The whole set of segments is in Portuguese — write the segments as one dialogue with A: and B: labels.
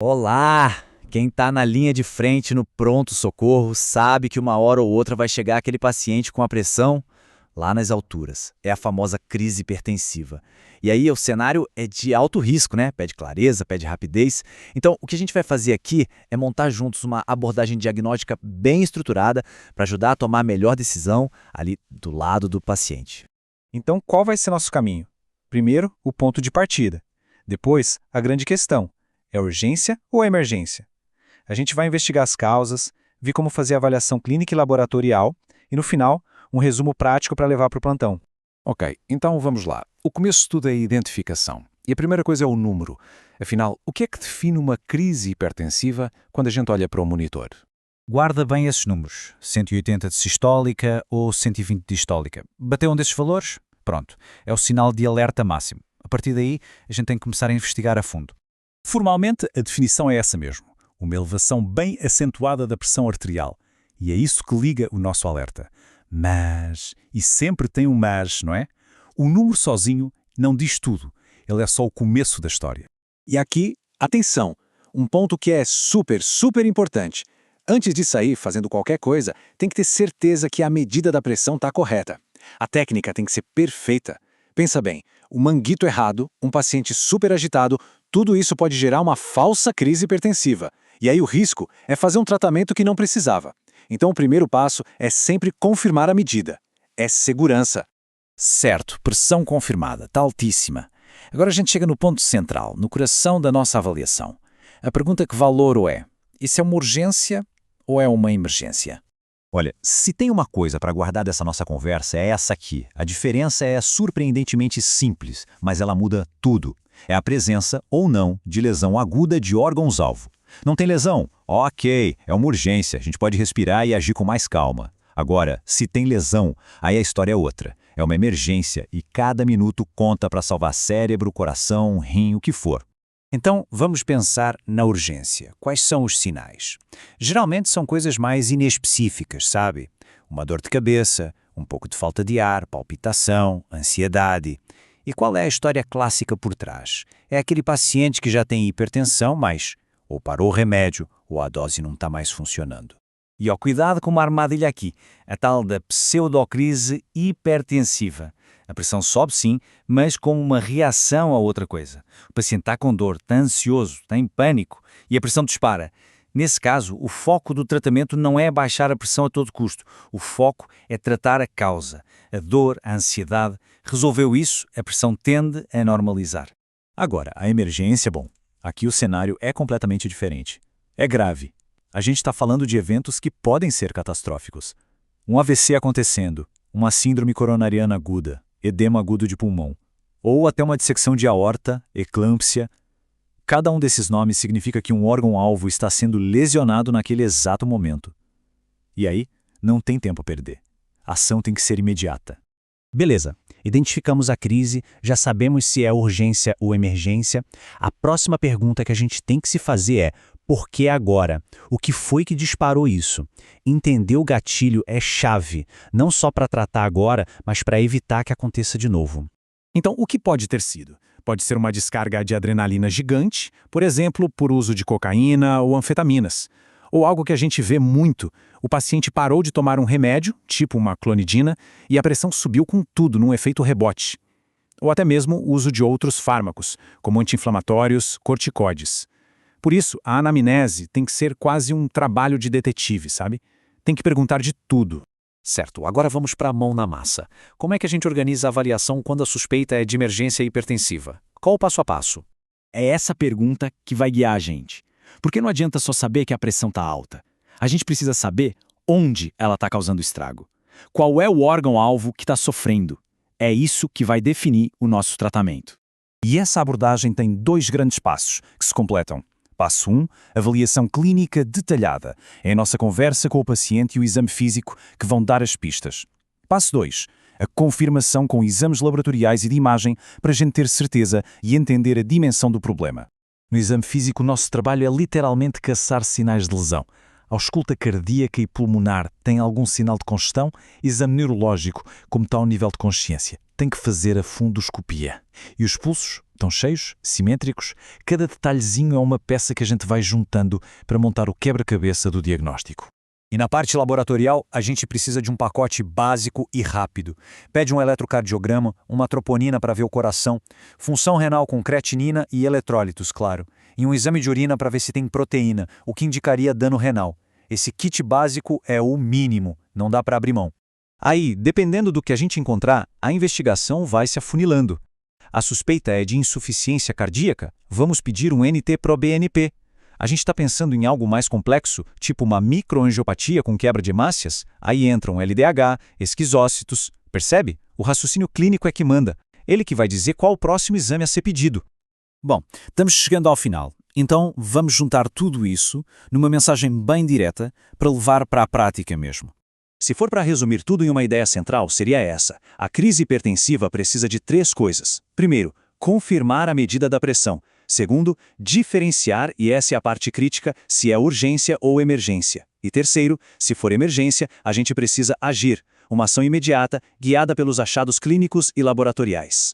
A: Olá! Quem está na linha de frente no pronto-socorro sabe que uma hora ou outra vai chegar aquele paciente com a pressão lá nas alturas. É a famosa crise hipertensiva. E aí o cenário é de alto risco, né? Pede clareza, pede rapidez. Então, o que a gente vai fazer aqui é montar juntos uma abordagem diagnóstica bem estruturada para ajudar a tomar a melhor decisão ali do lado do paciente.
B: Então, qual vai ser nosso caminho? Primeiro, o ponto de partida. Depois, a grande questão. É urgência ou emergência? A gente vai investigar as causas, ver como fazer a avaliação clínica e laboratorial e, no final, um resumo prático para levar para o plantão.
C: Ok, então vamos lá. O começo de tudo é a identificação. E a primeira coisa é o número. Afinal, o que é que define uma crise hipertensiva quando a gente olha para o monitor?
D: Guarda bem esses números, 180 de sistólica ou 120 de distólica. Bateu um desses valores? Pronto, é o sinal de alerta máximo. A partir daí, a gente tem que começar a investigar a fundo.
E: Formalmente, a definição é essa mesmo. Uma elevação bem acentuada da pressão arterial. E é isso que liga o nosso alerta. Mas, e sempre tem um mas, não é? O número sozinho não diz tudo. Ele é só o começo da história.
F: E aqui, atenção, um ponto que é super importante. Antes de sair fazendo qualquer coisa, tem que ter certeza que a medida da pressão está correta. A técnica tem que ser perfeita. Pensa bem, o manguito errado, um paciente super agitado, tudo isso pode gerar uma falsa crise hipertensiva. E aí o risco é fazer um tratamento que não precisava. Então o primeiro passo é sempre confirmar a medida. É segurança.
D: Certo, pressão confirmada, está altíssima. Agora a gente chega no ponto central, no coração da nossa avaliação. A pergunta que vale ouro é: isso é uma urgência ou é uma emergência?
G: Olha, se tem uma coisa para guardar dessa nossa conversa é essa aqui. A diferença é surpreendentemente simples, mas ela muda tudo. É a presença ou não de lesão aguda de órgãos-alvo. Não tem lesão? Ok, é uma urgência, a gente pode respirar e agir com mais calma. Agora, se tem lesão, aí a história é outra. É uma emergência e cada minuto conta para salvar cérebro, coração, rim, o que for.
D: Então, vamos pensar na urgência. Quais são os sinais? Geralmente são coisas mais inespecíficas, sabe? Uma dor de cabeça, um pouco de falta de ar, palpitação, ansiedade. E qual é a história clássica por trás? É aquele paciente que já tem hipertensão, mas ou parou o remédio, ou a dose não está mais funcionando. E ó, cuidado com uma armadilha aqui, a tal da pseudocrise hipertensiva. A pressão sobe sim, mas como uma reação a outra coisa. O paciente está com dor, está ansioso, está em pânico e a pressão dispara. Nesse caso, o foco do tratamento não é baixar a pressão a todo custo. O foco é tratar a causa, a dor, a ansiedade. Resolveu isso, a pressão tende a normalizar.
G: Agora, a emergência, bom, aqui o cenário é completamente diferente. É grave. A gente está falando de eventos que podem ser catastróficos. Um AVC acontecendo, uma síndrome coronariana aguda, edema agudo de pulmão, ou até uma dissecção de aorta, eclâmpsia. Cada um desses nomes significa que um órgão-alvo está sendo lesionado naquele exato momento. E aí, não tem tempo a perder. A ação tem que ser imediata.
H: Beleza, identificamos a crise, já sabemos se é urgência ou emergência. A próxima pergunta que a gente tem que se fazer é: por que agora? O que foi que disparou isso? Entender o gatilho é chave, não só para tratar agora, mas para evitar que aconteça de novo.
E: Então, o que pode ter sido? Pode ser uma descarga de adrenalina gigante, por exemplo, por uso de cocaína ou anfetaminas. Ou algo que a gente vê muito: o paciente parou de tomar um remédio, tipo uma clonidina, e a pressão subiu com tudo num efeito rebote. Ou até mesmo o uso de outros fármacos, como anti-inflamatórios, corticoides. Por isso, a anamnese tem que ser quase um trabalho de detetive, sabe? Tem que perguntar de tudo.
C: Certo, agora vamos para a mão na massa. Como é que a gente organiza a avaliação quando a suspeita é de emergência hipertensiva? Qual o passo a passo?
A: É essa pergunta que vai guiar a gente. Porque não adianta só saber que a pressão está alta. A gente precisa saber onde ela está causando estrago. Qual é o órgão-alvo que está sofrendo. É isso que vai definir o nosso tratamento.
E: E essa abordagem tem 2 grandes passos que se completam. Passo 1, avaliação clínica detalhada. É a nossa conversa com o paciente e o exame físico que vão dar as pistas. Passo 2, a confirmação com exames laboratoriais e de imagem para a gente ter certeza e entender a dimensão do problema.
G: No exame físico, o nosso trabalho é literalmente caçar sinais de lesão. Ausculta cardíaca e pulmonar tem algum sinal de congestão? Exame neurológico, como está o nível de consciência. Tem que fazer a fundoscopia. E os pulsos? Estão cheios? Simétricos? Cada detalhezinho é uma peça que a gente vai juntando para montar o quebra-cabeça do diagnóstico.
H: E na parte laboratorial, a gente precisa de um pacote básico e rápido. Pede um eletrocardiograma, uma troponina para ver o coração, função renal com creatinina e eletrólitos, claro, e um exame de urina para ver se tem proteína, o que indicaria dano renal. Esse kit básico é o mínimo, não dá para abrir mão.
G: Aí, dependendo do que a gente encontrar, a investigação vai se afunilando. A suspeita é de insuficiência cardíaca? Vamos pedir um NT-proBNP. A gente está pensando em algo mais complexo, tipo uma microangiopatia com quebra de hemácias? Aí entram LDH, esquizócitos. Percebe? O raciocínio clínico é que manda. Ele que vai dizer qual o próximo exame a ser pedido.
D: Bom, estamos chegando ao final. Então vamos juntar tudo isso numa mensagem bem direta para levar para a prática mesmo. Se for para resumir tudo em uma ideia central, seria essa. A crise hipertensiva precisa de 3 coisas. Primeiro, confirmar a medida da pressão. Segundo, diferenciar, e essa é a parte crítica, se é urgência ou emergência. E terceiro, se for emergência, a gente precisa agir. Uma ação imediata, guiada pelos achados clínicos e laboratoriais.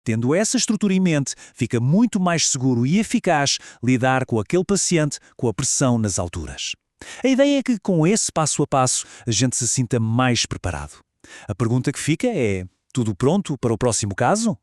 D: Tendo essa estrutura em mente, fica muito mais seguro e eficaz lidar com aquele paciente com a pressão nas alturas. A ideia é que, com esse passo a passo, a gente se sinta mais preparado. A pergunta que fica é: tudo pronto para o próximo caso?